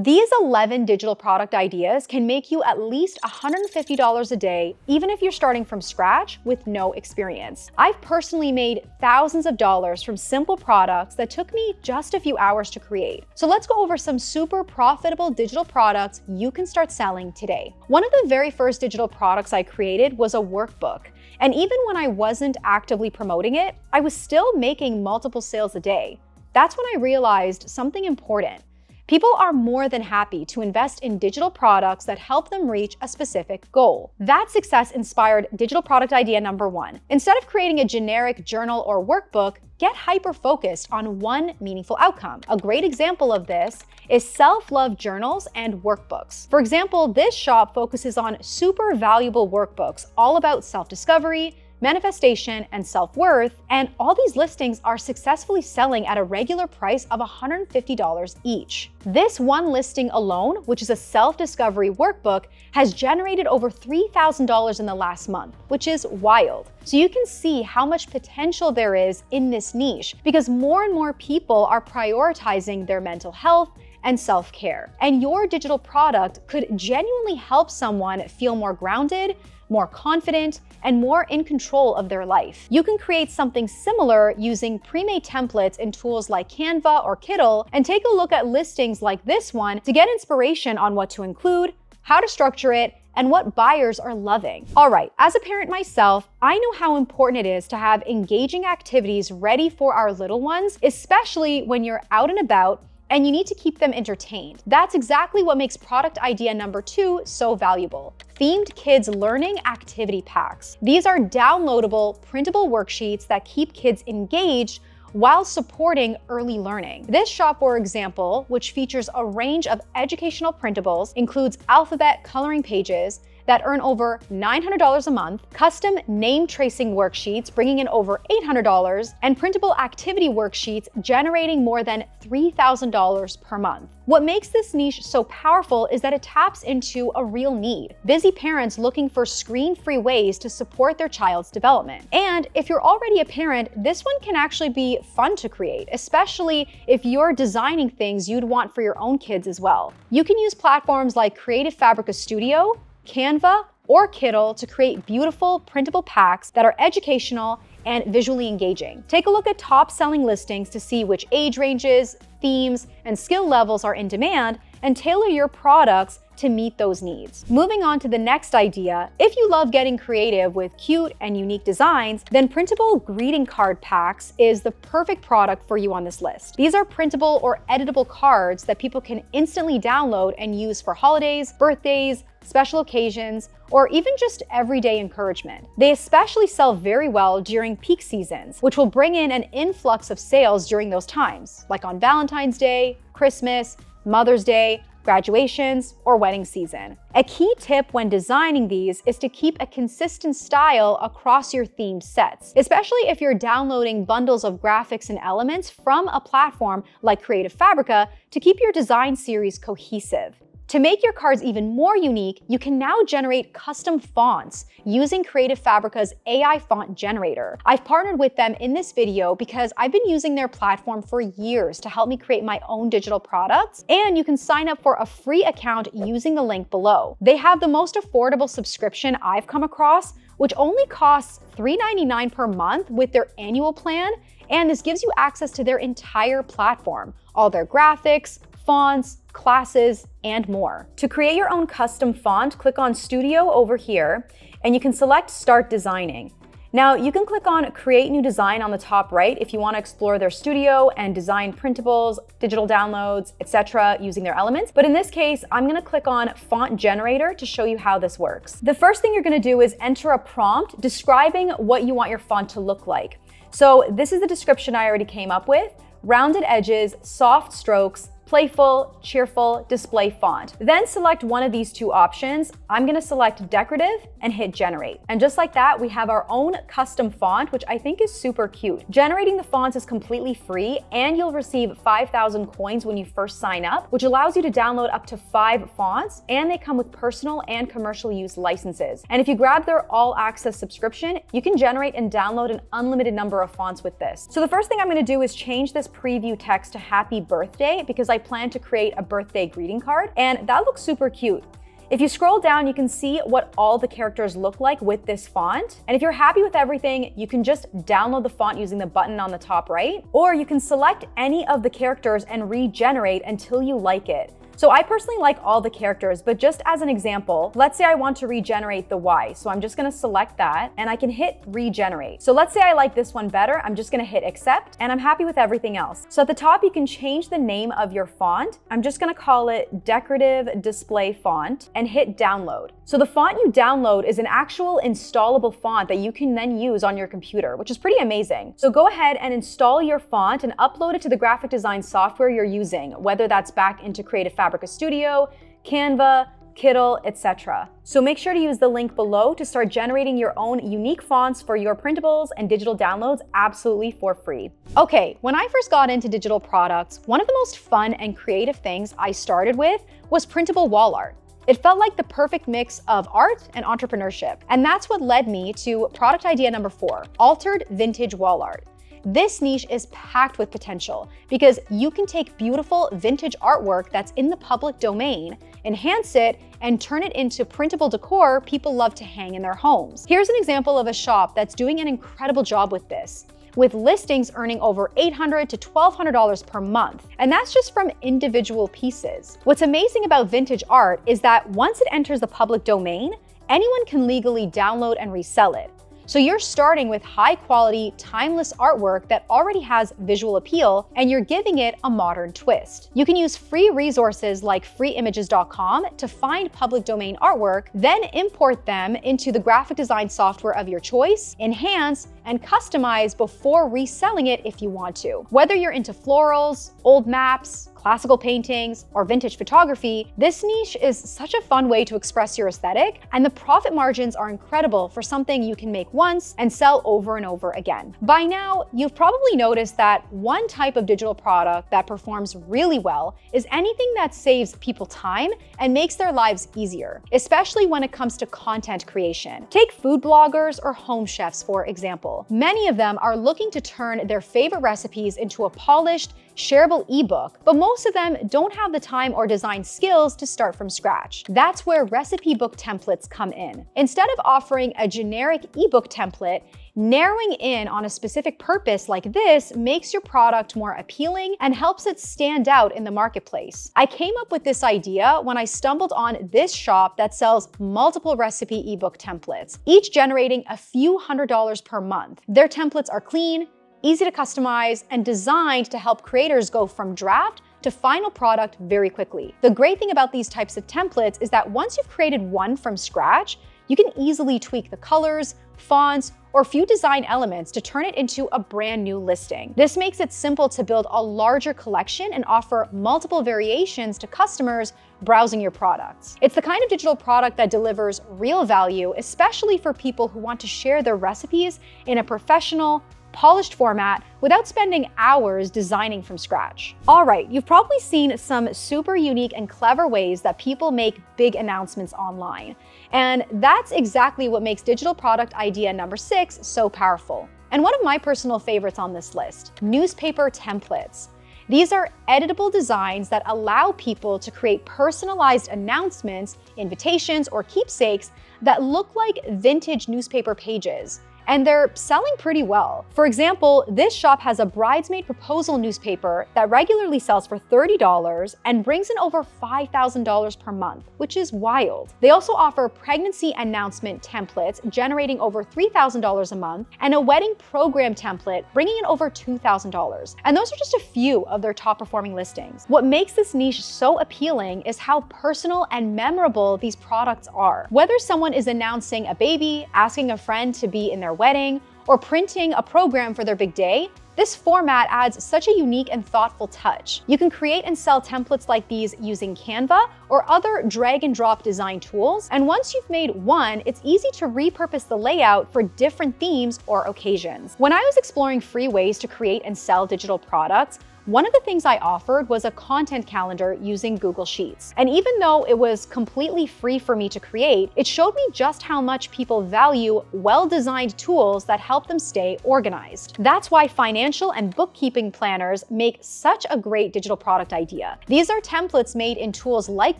These 11 digital product ideas can make you at least $150 a day, even if you're starting from scratch with no experience. I've personally made thousands of dollars from simple products that took me just a few hours to create. So let's go over some super profitable digital products you can start selling today. One of the very first digital products I created was a workbook. And even when I wasn't actively promoting it, I was still making multiple sales a day. That's when I realized something important. People are more than happy to invest in digital products that help them reach a specific goal. That success inspired digital product idea number 1. Instead of creating a generic journal or workbook, get hyper-focused on one meaningful outcome. A great example of this is self-love journals and workbooks. For example, this shop focuses on super valuable workbooks all about self-discovery, manifestation, and self-worth, and all these listings are successfully selling at a regular price of $150 each. This one listing alone, which is a self-discovery workbook, has generated over $3,000 in the last month, which is wild. So you can see how much potential there is in this niche because more and more people are prioritizing their mental health and self-care. And your digital product could genuinely help someone feel more grounded, more confident, and more in control of their life. You can create something similar using pre-made templates in tools like Canva or Kittl, and take a look at listings like this one to get inspiration on what to include, how to structure it, and what buyers are loving. All right, as a parent myself, I know how important it is to have engaging activities ready for our little ones, especially when you're out and about and you need to keep them entertained. That's exactly what makes product idea number 2 so valuable. Themed Kids Learning Activity Packs. These are downloadable, printable worksheets that keep kids engaged while supporting early learning. This shop, for example, which features a range of educational printables, includes alphabet coloring pages that earn over $900 a month, custom name tracing worksheets bringing in over $800, and printable activity worksheets generating more than $3,000 per month. What makes this niche so powerful is that it taps into a real need. Busy parents looking for screen-free ways to support their child's development. And if you're already a parent, this one can actually be fun to create, especially if you're designing things you'd want for your own kids as well. You can use platforms like Creative Fabrica Studio, Canva, or Kittl to create beautiful printable packs that are educational and visually engaging. Take a look at top-selling listings to see which age ranges, themes, and skill levels are in demand, and tailor your products to meet those needs. Moving on to the next idea, if you love getting creative with cute and unique designs, then printable greeting card packs is the perfect product for you on this list. These are printable or editable cards that people can instantly download and use for holidays, birthdays, special occasions, or even just everyday encouragement. They especially sell very well during peak seasons, which will bring in an influx of sales during those times, like on Valentine's Day, Christmas, Mother's Day, graduations, or wedding season. A key tip when designing these is to keep a consistent style across your themed sets, especially if you're downloading bundles of graphics and elements from a platform like Creative Fabrica to keep your design series cohesive. To make your cards even more unique, you can now generate custom fonts using Creative Fabrica's AI font generator. I've partnered with them in this video because I've been using their platform for years to help me create my own digital products, and you can sign up for a free account using the link below. They have the most affordable subscription I've come across, which only costs $3.99 per month with their annual plan, and this gives you access to their entire platform, all their graphics, fonts, classes, and more. To create your own custom font, click on Studio over here, and you can select Start Designing. Now, you can click on Create New Design on the top right if you want to explore their studio and design printables, digital downloads, etc. using their elements. But in this case, I'm going to click on Font Generator to show you how this works. The first thing you're going to do is enter a prompt describing what you want your font to look like. So this is the description I already came up with: rounded edges, soft strokes, playful, cheerful, display font. Then select one of these two options. I'm gonna select decorative and hit generate. And just like that, we have our own custom font, which I think is super cute. Generating the fonts is completely free, and you'll receive 5,000 coins when you first sign up, which allows you to download up to 5 fonts, and they come with personal and commercial use licenses. And if you grab their all access subscription, you can generate and download an unlimited number of fonts with this. So the first thing I'm gonna do is change this preview text to happy birthday, because I plan to create a birthday greeting card, and that looks super cute. If you scroll down, you can see what all the characters look like with this font. And if you're happy with everything, you can just download the font using the button on the top right, or you can select any of the characters and regenerate until you like it. So I personally like all the characters, but just as an example, let's say I want to regenerate the Y. So I'm just gonna select that and I can hit regenerate. So let's say I like this one better. I'm just gonna hit accept and I'm happy with everything else. So at the top, you can change the name of your font. I'm just gonna call it decorative display font and hit download. So the font you download is an actual installable font that you can then use on your computer, which is pretty amazing. So go ahead and install your font and upload it to the graphic design software you're using, whether that's back into Creative Fabrica Studio, Canva, Kittl, etc. So make sure to use the link below to start generating your own unique fonts for your printables and digital downloads absolutely for free. Okay, when I first got into digital products, one of the most fun and creative things I started with was printable wall art. It felt like the perfect mix of art and entrepreneurship. And that's what led me to product idea number 4, altered vintage wall art. This niche is packed with potential because you can take beautiful vintage artwork that's in the public domain, enhance it, and turn it into printable decor people love to hang in their homes. Here's an example of a shop that's doing an incredible job with this, with listings earning over $800 to $1,200 per month. And that's just from individual pieces. What's amazing about vintage art is that once it enters the public domain, anyone can legally download and resell it. So you're starting with high quality, timeless artwork that already has visual appeal, and you're giving it a modern twist. You can use free resources like freeimages.com to find public domain artwork, then import them into the graphic design software of your choice, enhance, and customize before reselling it if you want to. Whether you're into florals, old maps, classical paintings, or vintage photography, this niche is such a fun way to express your aesthetic, and the profit margins are incredible for something you can make once and sell over and over again. By now, you've probably noticed that one type of digital product that performs really well is anything that saves people time and makes their lives easier, especially when it comes to content creation. Take food bloggers or home chefs, for example. Many of them are looking to turn their favorite recipes into a polished, shareable ebook, but most of them don't have the time or design skills to start from scratch. That's where recipe book templates come in. Instead of offering a generic ebook template, narrowing in on a specific purpose like this makes your product more appealing and helps it stand out in the marketplace. I came up with this idea when I stumbled on this shop that sells multiple recipe ebook templates, each generating a few $100s per month. Their templates are clean, easy to customize, and designed to help creators go from draft to final product very quickly. The great thing about these types of templates is that once you've created one from scratch, you can easily tweak the colors, fonts, or few design elements to turn it into a brand new listing. This makes it simple to build a larger collection and offer multiple variations to customers browsing your products. It's the kind of digital product that delivers real value, especially for people who want to share their recipes in a professional, polished format without spending hours designing from scratch. All right, you've probably seen some super unique and clever ways that people make big announcements online. And that's exactly what makes digital product idea number 6 so powerful. And one of my personal favorites on this list, newspaper templates. These are editable designs that allow people to create personalized announcements, invitations, or keepsakes that look like vintage newspaper pages. And they're selling pretty well. For example, this shop has a bridesmaid proposal newspaper that regularly sells for $30 and brings in over $5,000 per month, which is wild. They also offer pregnancy announcement templates generating over $3,000 a month and a wedding program template bringing in over $2,000. And those are just a few of their top performing listings. What makes this niche so appealing is how personal and memorable these products are. Whether someone is announcing a baby, asking a friend to be in their wedding, or printing a program for their big day, this format adds such a unique and thoughtful touch. You can create and sell templates like these using Canva or other drag and drop design tools, and once you've made one, it's easy to repurpose the layout for different themes or occasions. When I was exploring free ways to create and sell digital products, One of the things I offered was a content calendar using Google Sheets. And even though it was completely free for me to create, it showed me just how much people value well-designed tools that help them stay organized. That's why financial and bookkeeping planners make such a great digital product idea. These are templates made in tools like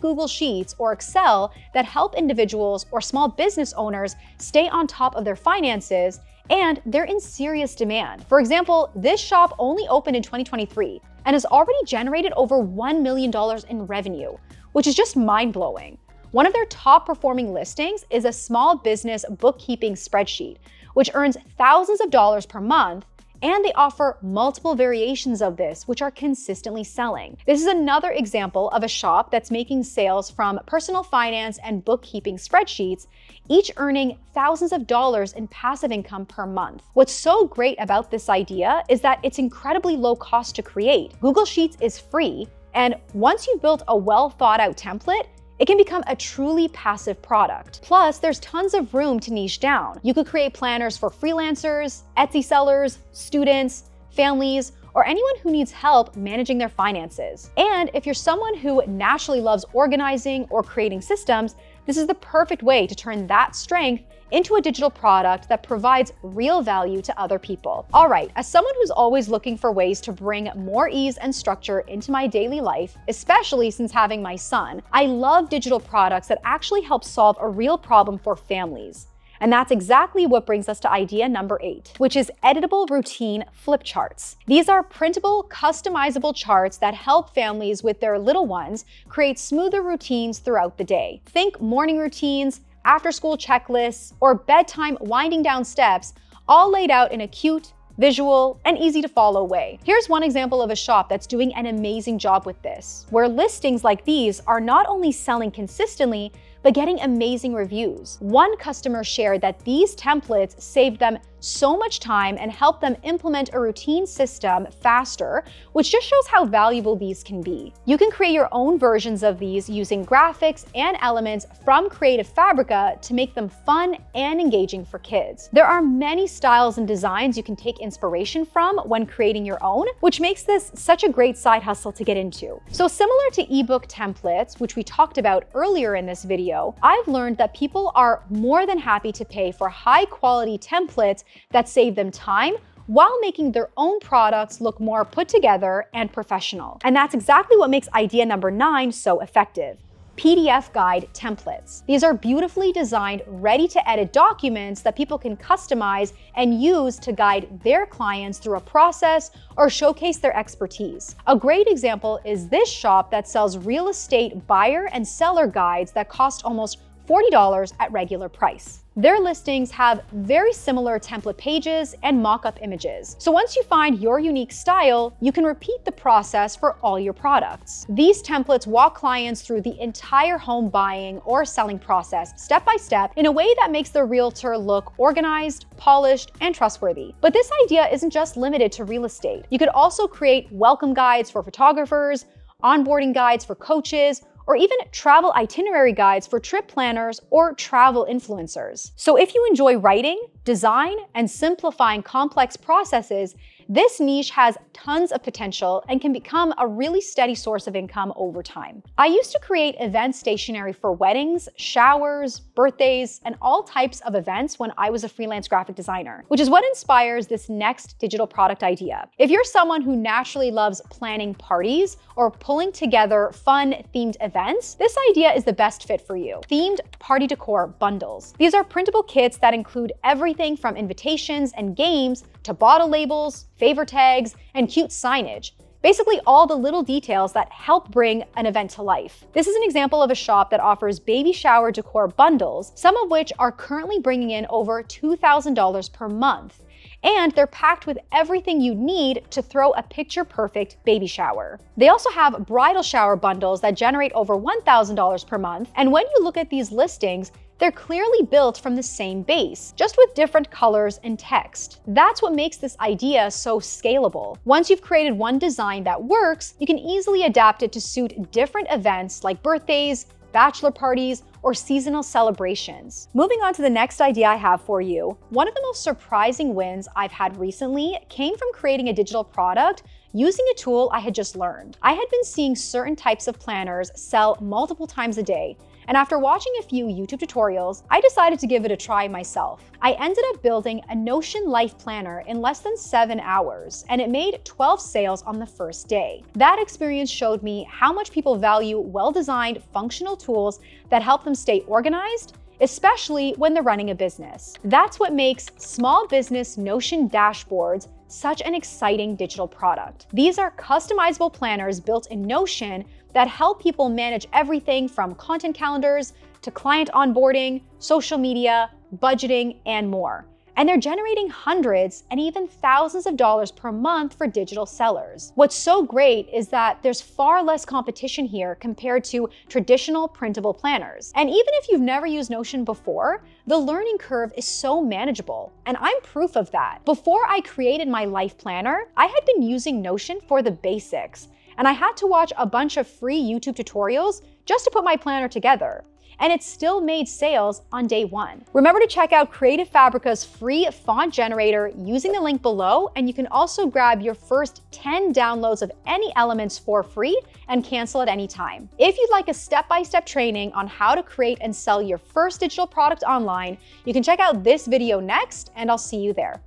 Google Sheets or Excel that help individuals or small business owners stay on top of their finances, and they're in serious demand. For example, this shop only opened in 2023 and has already generated over $1 million in revenue, which is just mind-blowing. One of their top performing listings is a small business bookkeeping spreadsheet, which earns thousands of dollars per month, and they offer multiple variations of this, which are consistently selling. This is another example of a shop that's making sales from personal finance and bookkeeping spreadsheets, each earning thousands of dollars in passive income per month. What's so great about this idea is that it's incredibly low cost to create. Google Sheets is free, and once you've built a well thought out template, it can become a truly passive product. Plus, there's tons of room to niche down. You could create planners for freelancers, Etsy sellers, students, families, or anyone who needs help managing their finances. And if you're someone who naturally loves organizing or creating systems, this is the perfect way to turn that strength into a digital product that provides real value to other people. All right, as someone who's always looking for ways to bring more ease and structure into my daily life, especially since having my son, I love digital products that actually help solve a real problem for families. And that's exactly what brings us to idea number 8, which is editable routine flip charts. These are printable, customizable charts that help families with their little ones create smoother routines throughout the day. Think morning routines, after-school checklists, or bedtime winding down steps, all laid out in a cute, visual, and easy to follow way. Here's one example of a shop that's doing an amazing job with this, where listings like these are not only selling consistently, but getting amazing reviews. One customer shared that these templates saved them so much time and helped them implement a routine system faster, which just shows how valuable these can be. You can create your own versions of these using graphics and elements from Creative Fabrica to make them fun and engaging for kids. There are many styles and designs you can take inspiration from when creating your own, which makes this such a great side hustle to get into. So similar to ebook templates, which we talked about earlier in this video, I've learned that people are more than happy to pay for high quality templates that save them time while making their own products look more put together and professional. And that's exactly what makes idea number 9 so effective. PDF guide templates. These are beautifully designed, ready-to-edit documents that people can customize and use to guide their clients through a process or showcase their expertise. A great example is this shop that sells real estate buyer and seller guides that cost almost $40 at regular price. Their listings have very similar template pages and mock-up images. So once you find your unique style, you can repeat the process for all your products. These templates walk clients through the entire home buying or selling process step by step in a way that makes the realtor look organized, polished, and trustworthy. But this idea isn't just limited to real estate. You could also create welcome guides for photographers, onboarding guides for coaches, or even travel itinerary guides for trip planners or travel influencers. So if you enjoy writing, design, and simplifying complex processes, this niche has tons of potential and can become a really steady source of income over time. I used to create event stationery for weddings, showers, birthdays, and all types of events when I was a freelance graphic designer, which is what inspires this next digital product idea. If you're someone who naturally loves planning parties or pulling together fun themed events, this idea is the best fit for you. Themed party decor bundles. These are printable kits that include everything from invitations and games to bottle labels, favor tags, and cute signage. Basically all the little details that help bring an event to life. This is an example of a shop that offers baby shower decor bundles, some of which are currently bringing in over $2,000 per month. And they're packed with everything you need to throw a picture-perfect baby shower. They also have bridal shower bundles that generate over $1,000 per month, and when you look at these listings, they're clearly built from the same base, just with different colors and text. That's what makes this idea so scalable. Once you've created one design that works, you can easily adapt it to suit different events like birthdays, bachelor parties, or seasonal celebrations. Moving on to the next idea I have for you, one of the most surprising wins I've had recently came from creating a digital product using a tool I had just learned. I had been seeing certain types of planners sell multiple times a day, and after watching a few YouTube tutorials, I decided to give it a try myself. I ended up building a Notion Life Planner in less than 7 hours, and it made 12 sales on the first day. That experience showed me how much people value well-designed, functional tools that help them stay organized, especially when they're running a business. That's what makes small business Notion dashboards such an exciting digital product. These are customizable planners built in Notion that help people manage everything from content calendars to client onboarding, social media, budgeting, and more. And they're generating hundreds and even thousands of dollars per month for digital sellers. What's so great is that there's far less competition here compared to traditional printable planners. And even if you've never used Notion before, the learning curve is so manageable. And I'm proof of that. Before I created my life planner, I had been using Notion for the basics, and I had to watch a bunch of free YouTube tutorials just to put my planner together. And it still made sales on day one. Remember to check out Creative Fabrica's free font generator using the link below, and you can also grab your first 10 downloads of any elements for free and cancel at any time. If you'd like a step-by-step training on how to create and sell your first digital product online, you can check out this video next, and I'll see you there.